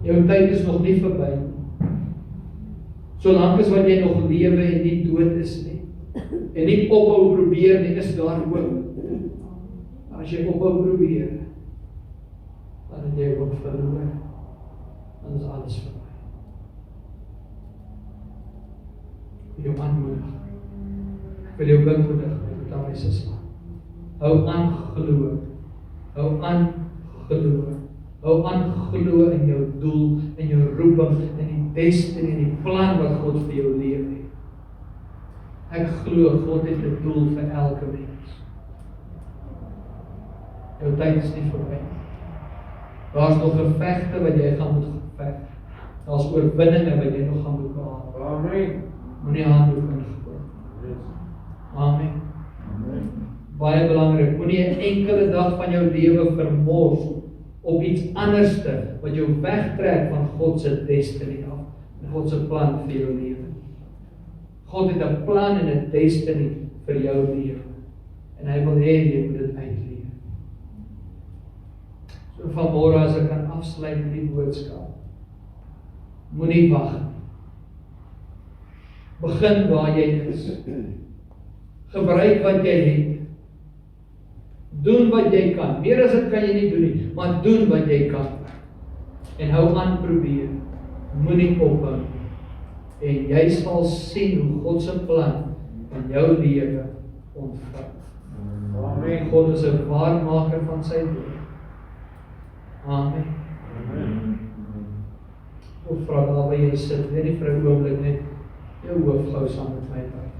Jou tyd is nog nie verby. Solank as wat jy nog lewe en nie dood is nie, en nie ophou probeer nie, is daar hoop. As jy ophou probeer, dan het jy ook verloor. Dan is alles verby. Vir jou aanmoedig. Ek wil jou bemoedig, met my sussie. Hou aan glo. Hou aan glo. Hou aan glo in jou doel, in jou roeping, in die destiny, in die plan wat God vir jou lewe het. Ek glo God het 'n doel vir elke mens. Jou tyd is nie verby. Daar's nog gevegte wat jy gaan moet geveg. Daar's oorwinninge wat jy nog gaan moet behaal. Amen. Moenie handdoek ingooi. Amen. Baie belangrik, moenie 'n enkele dag van jou lewe vermors op iets anderste wat jou wegtrek van God se destiny af, en God se plan vir jou lewe. God het 'n plan en 'n destiny vir jou lewe, en hy wil hê jy moet dit uitleef. So vanmôre as ek kan afsluit met die boodskap, moenie wag nie. Begin waar jy is. Gebruik wat jy het. Doen wat jy kan. Meer as dit kan jy nie doen nie, maar doen wat jy kan. En hou aan probeer. Moenie ophou. En jy sal sien hoe God se plan in jou lewe ontvang. Amen. God is 'n waarmaker van sy woord. Amen. Ek vra daar waar jy sit, net nie vir 'n oomblik net jou hoof gou saam met my buig.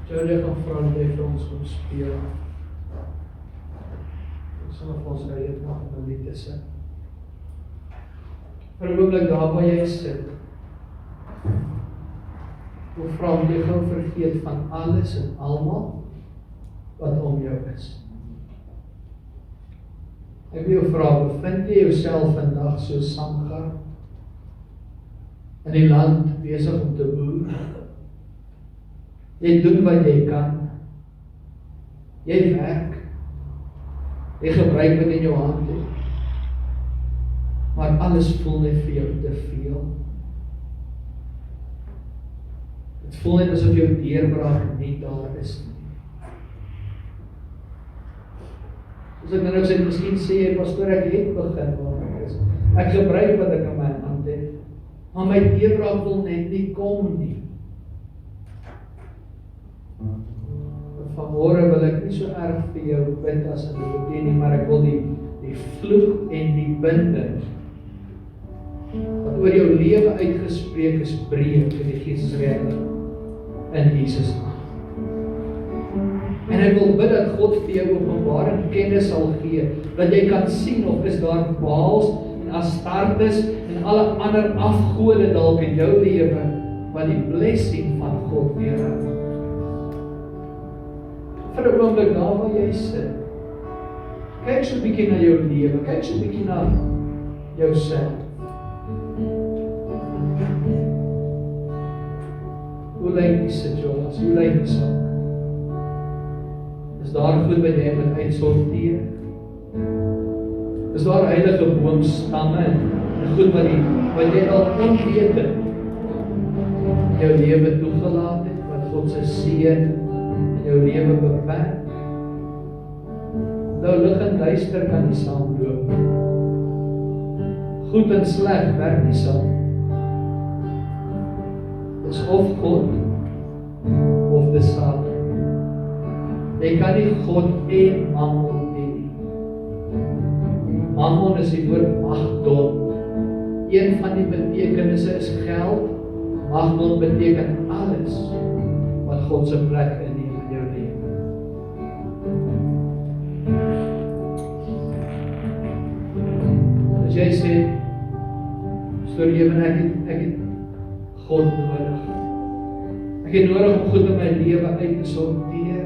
Jy gaan vra dat jy vir ons kom speel. Sommige van ons ry dit nog in 'n lied te sing. Vir 'n oomblik daar waar jy sit. Ek vra om jy gou vergeet van alles en almal wat om jou is. Ek wil jou vra, bevind jy jouself vandag so Samgar in die land besig om te boer? Jy doen wat jy kan. Jy werk. Jy gebruik wat in jou hand het. Maar alles voel net vir jou te veel. Het voel net asof jou deurbraak nie daar is nie. Soos ek nou sê, miskien sê jy, pastoor, ek het begin waar ek is. Ek gebruik wat ek in my hand het, maar my deurbraak wil net nie kom nie. Vanmôre wil ek nie so erg vir jou bid as in die nie, maar ek wil die vloek en die binding wat oor jou lewe uitgespreek is, breek in die Geesresregering in Jesus naam. En ek wil bid dat God vir jou openbaring kennis sal gee, dat jy kan sien of is daar Baals en Astartes en alle ander afgode dalk in jou lewe wat die blessing van God weerhou. Vir 'n oomblik daar waar jy sit. Kyk so 'n bietjie na jou lewe, kyk so 'n bietjie na jouself. Hoe lyk die situasie? Hoe lyk die saak? Is daar goed wat jy moet uitsorteer? Is daar heilige boomstamme en goed wat jy al onwetend in jou lewe toegelaat het, wat God se seën jou lewe beperk? Nou lig en duister kan nie saamloop. Goed en sleg werk nie saam. Dit is of God of die Satan. Jy kan nie God en Mammon hê nie. Mammon is die woord magdom. Een van die betekenisse is geld. Magdom beteken alles wat God se plek inneem in jou lewe. As jy sê, Eben, ek het God nodig. Ek het nodig om goed in my lewe uit te sorteer.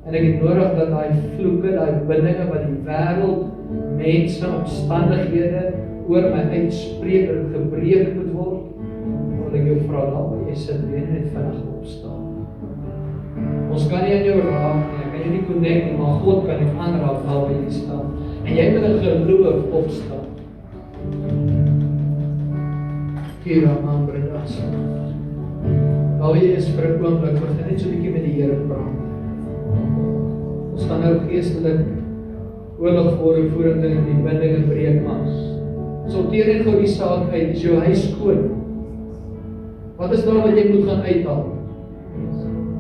En ek het nodig dat daai vloeke, daai bindinge wat die wêreld, mense, omstandighede oor my uitspreek en gebreek moet word. Wil ek jou vra daar waar jy sit, weer net vinnig opstaan. Ons kan nie aan jou raak nie, ek kan jou nie connect nie, maar God kan jou aanraak waar jy staan. En jy moet in geloof opstaan. Kira Ambredas. Waar jy is vir 'n oomblik, ons gaan net so 'n bietjie met die Here praat. Ons gaan nou geestelik oorlog voerend in die bindinge breek mas. Sorteer net gou die saak uit, is jou huis skoon? Wat is daar wat jy moet gaan uithaal?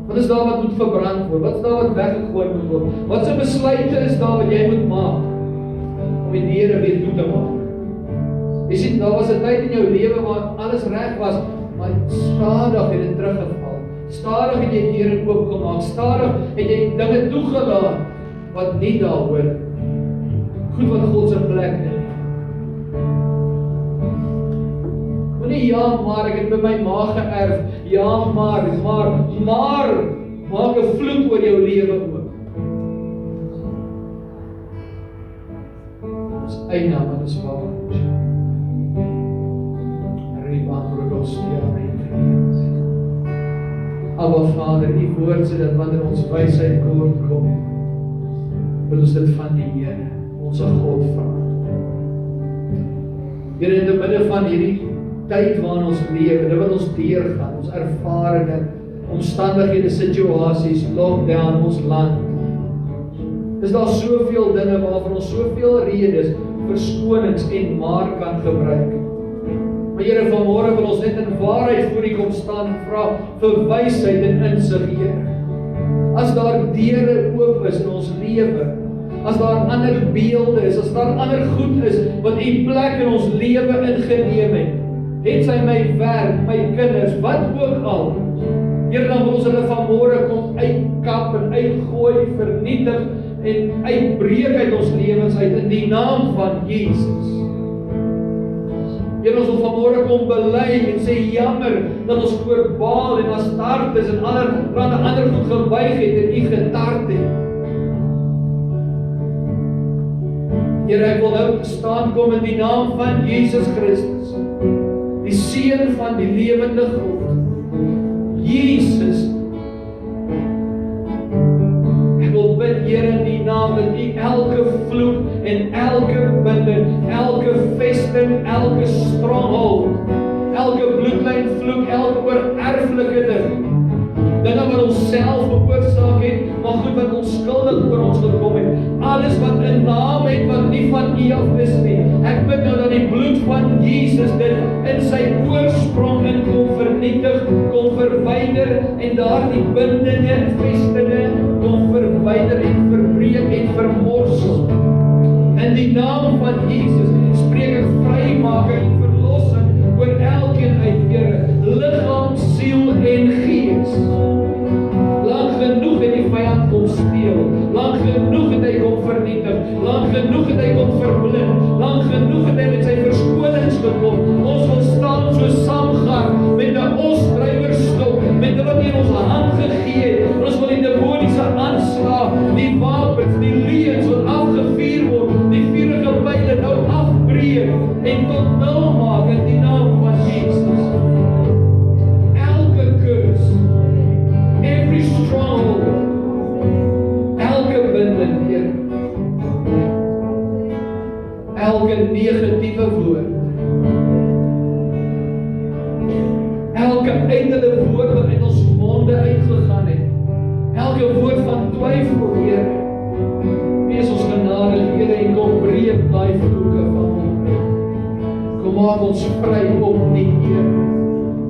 Wat is daar wat moet verbrand word? Wat is daar wat weggegooi moet word? Wat se besluite is daar wat jy moet maak om die Here weer toe te maak? Jy sien, daar was 'n tyd in jou lewe waar alles reg was, maar stadig het dit teruggeval. Stadig het jy deure oopgemaak, stadig het jy dinge toegelaat wat nie daar hoor. Goed wat God se plek het. Moenie ja maar, ek het by my ma geërf. Ja maar, maak 'n vloek oor jou lewe ook. Dis eindname, dis waar. Aber Vader, die woord sê dat wanneer ons wysheid kort kom, wil ons dit van die Here, ons God vra. Here, in die midde van hierdie tyd waarin ons lewe, dit wat ons deurgaan, ons ervarings, omstandighede, situasies, lockdown in ons land. Is daar soveel dinge waarvan ons soveel redes, verskonings en maar kan gebruik. Maar Here, vanmôre wil ons net in waarheid voor U kom staan en vra vir wysheid en insig, Here. As daar deure oop is in ons lewe, as daar ander beelde is, as daar ander goed is wat U plek in ons lewe ingeneem het sy my werk, my kinders, wat ook al, Here, dan wil ons hulle vanmôre kom uitkap en uitgooi, vernietig en uitbreek uit ons lewens uit in die naam van Jesus. Here, ons wil vanmôre kom bely en sê jammer dat ons voor Baal en Astartes en ander goed gebuig het en U getart het. Here, ek wil nou staan kom in die naam van Jesus Christus, die Seun van die lewende God. Jesus, ek wil bid, Here, in die naam dat U elke vloek en elke binding, elke vesting, elke stronghold, elke bloedlyn vloek, elke oorerflike dinge wat ons self veroorsaak het, maar goed wat onskuldig oor ons gekom het, alles wat 'n naam het wat nie van U af is nie. Ek bid nou dat die bloed van Jesus dit in sy oorsprong in kom vernietig, kom verwyder en daardie bindinge en vestinge kom verwyder en verbreek en vermorsel. In die naam van Jesus spreek ek vrymaking en verlossing oor elkeen uit, Here, liggaam, siel en gees. Lang genoeg het die vyand kom steel, lang genoeg het hy kom vernietig, lang genoeg het hy kom verblind, lang genoeg het hy met sy verskonings gekom. Ons wil staan so Samgar met 'n osdrywerstok, met wat hy in ons hand gegee het. Ons wil die demoniese aanslag, die wapens, die leuns wat afgevuur word, die vuurige pyle nou afbreek en tot nul maak in die naam van Jesus. Elke curse, every stronghold, elke binding, Here, elke negatiewe woord, elke ydelle woord wat uit ons monde uitgegaan het, elke woord van twyfel, Here, wees ons genadig, Here, en kom breek daai vloeke van ons. Kom maak ons vry opnuut, Here.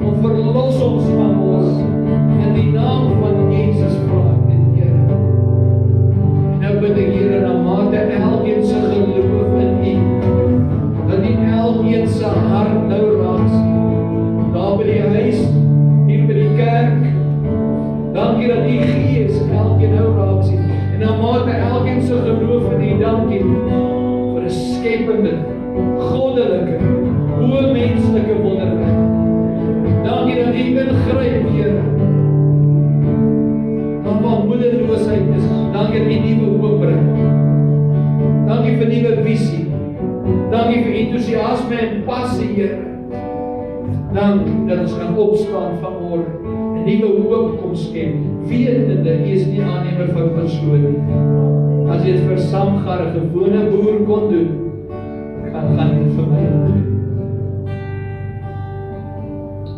Kom verlos ons van ons in die naam van Jesus vra ek dit, Here. En nou bid ek, Here, na mate elkeen se geloof in U, dat U elkeen se hart nou raak sien. Daar by die huis, hier by die kerk. Dankie dat U Gees elkeen nou raak sien. En na mate elkeen se geloof in U, dankie vir 'n skepende, goddelike, hoë menslike wonderwerk. Dankie dat U ingryp, Here. Dan waar moedeloosheid is, dankie dat U nuwe hoop bring. Dankie vir nuwe visie. Dankie vir entoesiasme en passie, Here. Dankie dat ons kan opstaan vanmôre en nuwe hoop kom skep, wetende U is nie aannemer van persoon nie. As jy dit vir Samgar, 'n gewone boer kon doen, gaan dit vir my doen.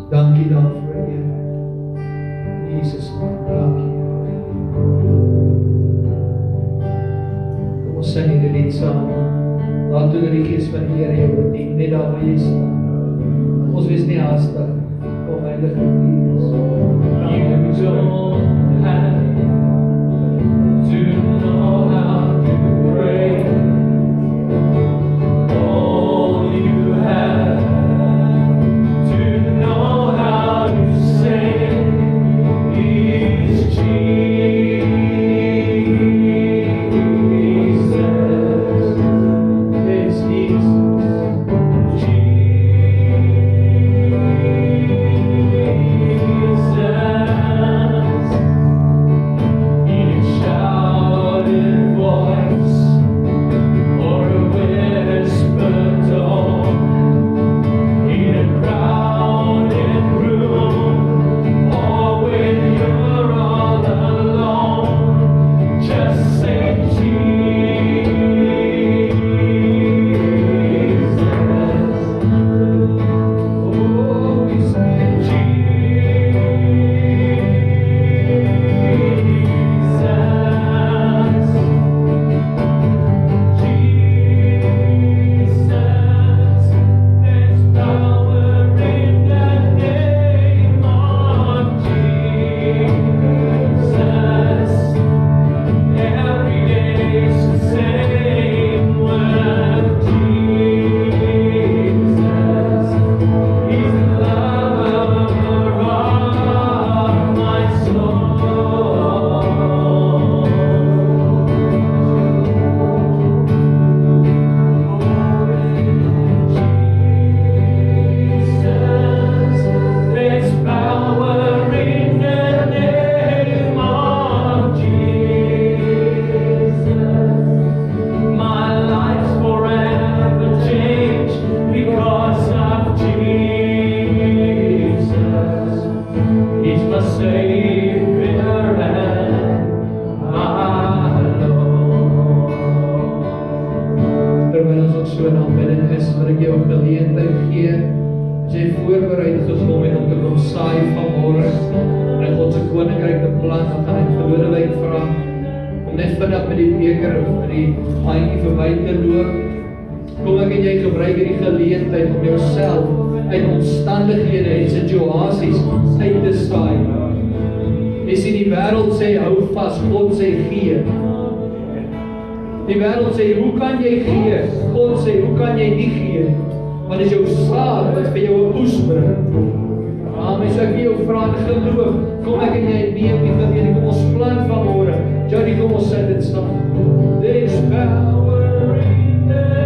Dankie daarvoor, Here. Jesus, dankie. Kom ons sing hierdie lied saam. Laat toe dat die Gees van die Here jou bedien, net daar waar jy staan. Ons wees nie haastig, kom Heilige Gees. You don't have to know how to pray. All you have to know how to say is Jesus. Yes, Jesus. Jesus. voorbereid gekom het om te kom saai vanmôre en God se koninkryk te plant, dan gaan ek vir Lodewijk vra om net vinnig met die beker of met die handjie vir my te loop. Kom ek en jy gebruik hierdie geleentheid om jouself uit omstandighede en situasies uit te saai. Jy sien die wêreld sê hou vas, God sê gee. Die wêreld sê hoe kan jy gee? God sê hoe kan jy nie gee? Want is jou saad wat vir jou 'n oes bring. Amen. So ek wil jou vra in geloof, kom ek en jy neem die geleentheid, kom ons plan vanmôre. Jody, kom ons sit dit staan. There's power in the